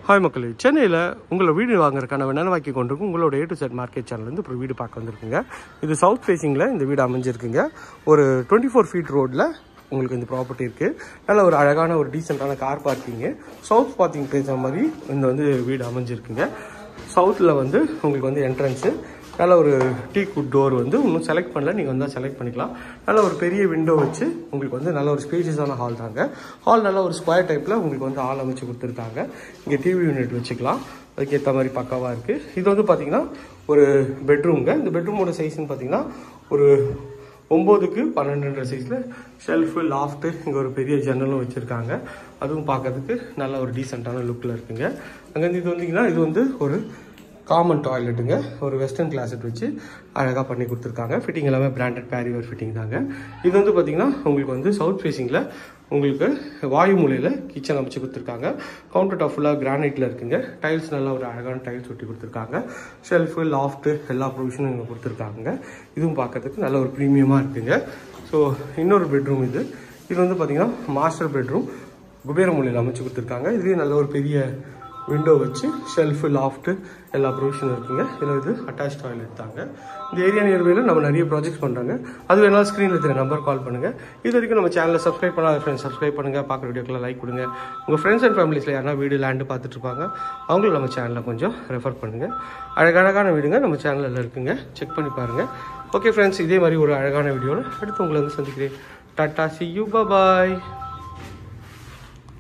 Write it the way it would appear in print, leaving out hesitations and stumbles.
Hi மக்களே, சென்னையில் உங்களை வீடு வாங்குறதுக்கான நினைவாக்கி கொண்டிருக்கும் உங்களோட A to Z மார்க்கெட் சேனல்லேருந்து இப்போ வீடு பார்க்க வந்திருக்குங்க. இது சவுத் ஃபேஸிங்கில் இந்த வீடு அமைஞ்சிருக்குங்க. ஒரு 24 ஃபீட் ரோடில் உங்களுக்கு இந்த ப்ராப்பர்ட்டி இருக்குது. நல்ல ஒரு அழகான ஒரு டீசெண்டான கார் பார்க்கிங்கு, சவுத் பார்க்கிங் பேசுகிற மாதிரி இந்த வீடு அமைஞ்சிருக்குங்க. சவுத்தில் உங்களுக்கு என்ட்ரன்ஸு, நல்ல ஒரு டீ குட் டோர் இன்னும் செலக்ட் பண்ணல, நீங்கள் வந்தால் செலக்ட் பண்ணிக்கலாம். நல்ல ஒரு பெரிய விண்டோ வச்சு உங்களுக்கு நல்ல ஒரு ஸ்பேஷியஸான ஹால் தாங்க. ஹால் நல்ல ஒரு ஸ்கொயர் டைப்பில் உங்களுக்கு ஹால் அமைச்சு கொடுத்துருக்காங்க. இங்கே டிவி யூனிட் வச்சுக்கலாம், அதுக்கேற்ற மாதிரி பக்காவாக இருக்குது. இது பார்த்தீங்கன்னா ஒரு பெட்ரூம்ங்க. இந்த பெட்ரூமோட சைஸ்ன்னு பார்த்தீங்கன்னா ஒரு 9க்கு 12 சைஸில் ஷெல்ஃபு, லாஃப்ட்டு, இங்கே ஒரு பெரிய ஜன்னலும் வச்சுருக்காங்க. அதுவும் பார்க்கறதுக்கு நல்ல ஒரு டீசெண்டான லுக்கில் இருக்குங்க. அங்கேருந்து இது வந்தீங்கன்னா இது ஒரு காமன் டாய்லெட்டுங்க. ஒரு வெஸ்டர்ன் கிளாஸட் வச்சு அழகாக பண்ணி கொடுத்துருக்காங்க. ஃபிட்டிங் எல்லாமே பிராண்டட் பேரிவர் ஃபிட்டிங் தாங்க. இது பார்த்தீங்கன்னா உங்களுக்கு சவுத் ஃபேஸிங்கில் உங்களுக்கு வாயு மூலையில் கிச்சன் அமைச்சு கொடுத்துருக்காங்க. கவுண்டர் டாப் ஃபுல்லாக கிரானைட்டில் இருக்குங்க. டைல்ஸ் நல்லா ஒரு அழகான டைல்ஸ் ஒட்டி கொடுத்துருக்காங்க. ஷெல்ஃபு, லாஃப்ட்டு எல்லா ப்ரொவிஷனும் இங்கே கொடுத்துருக்காங்க. இதுவும் பார்க்கறதுக்கு நல்ல ஒரு ப்ரீமியமாக இருக்குங்க. ஸோ இன்னொரு பெட்ரூம் இது பார்த்தீங்கன்னா மாஸ்டர் பெட்ரூம் குபேர மூலையில் அமைச்சு கொடுத்துருக்காங்க. இதுலேயும் நல்ல ஒரு பெரிய விண்டோ வச்சு ஷெல்ஃபு, லாஃப்ட்டு எல்லா ப்ரொவிஷனும் இருக்குங்க. இதில் இது அட்டாச் டாய்லெட் தாங்க. இந்த ஏரியா நியர்பையில் நம்ம நிறைய ப்ராஜெக்ட்ஸ் பண்ணுறாங்க. அது வேணாலும் ஸ்க்ரீனில் இருக்கிற நம்பர் கால் பண்ணுங்கள். இது வரைக்கும் நம்ம சேனலை சப்ஸ்கிரைப் பண்ணாத ஃப்ரெண்ட்ஸ் சப்ஸ்கிரைப் பண்ணுங்கள். பார்க்குற வீடியோக்கெல்லாம் லைக் கொடுங்க. உங்கள் ஃப்ரெண்ட்ஸ் அண்ட் ஃபேமிலிஸில் யாரா வீடு லேண்டு பார்த்துட்ருப்பாங்க, அவங்களும் நம்ம சேனலில் கொஞ்சம் ரெஃபர் பண்ணுங்கள். அழகழகான வீடுங்க நம்ம சேனலில் இருக்குங்க, செக் பண்ணி பாருங்கள். ஓகே ஃப்ரெண்ட்ஸ், இதே மாதிரி ஒரு அழகான வீடியோவில் அடுத்து உங்களை சந்திக்கிறேன். Tata, see you, bye bye.